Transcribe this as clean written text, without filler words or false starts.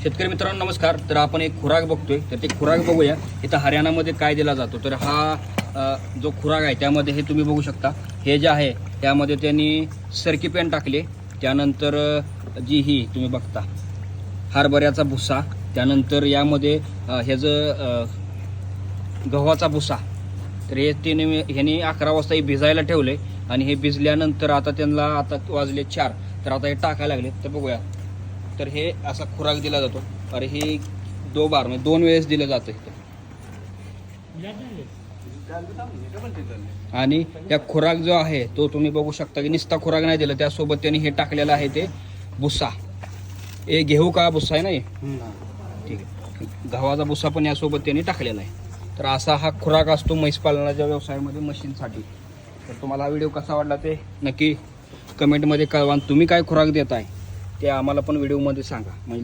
शेतकरी मित्रांनो नमस्कार. तर आपण एक खुराक बघतोय, तर ते खुराक बघूया इथं हरियाणामध्ये काय दिला जातो. तर हा जो खुराक आहे त्यामध्ये हे तुम्ही बघू शकता. हे जे आहे त्यामध्ये त्यांनी सरकी पेंड टाकले, त्यानंतर जी ही तुम्ही बघता हरभऱ्याचा भुसा, त्यानंतर यामध्ये ह्याचं गव्हाचा भुसा. तर हे ह्याने 11 वाजता हे भिजायला ठेवले आणि हे भिजल्यानंतर आता त्यांना आता वाजले 4, तर आता हे टाकायला लागले. तर बघूया, तर हे असा खुराक दिला जातो. अरे हे 2 बार म्हणजे 2 वेळेस दिलं जातं. आणि या खुराक जो आहे तो तुम्ही बघू शकता की नुसता खुराक नाही दिला, त्यासोबत त्यांनी हे टाकलेलं आहे ते भुसा. हे घेऊ का भुसा आहे ना, हे ठीक आहे, गव्हाचा भुसा पण यासोबत त्यांनी टाकलेला आहे. तर असा हा खुराक असतो म्हैस पालनाच्या व्यवसायामध्ये मशीनसाठी. तर तुम्हाला हा व्हिडिओ कसा वाटला ते नक्की कमेंटमध्ये कळवा. तुम्ही काय खुराक देताय ते आम्हाला पण व्हिडिओमध्ये सांगा. म्हणजे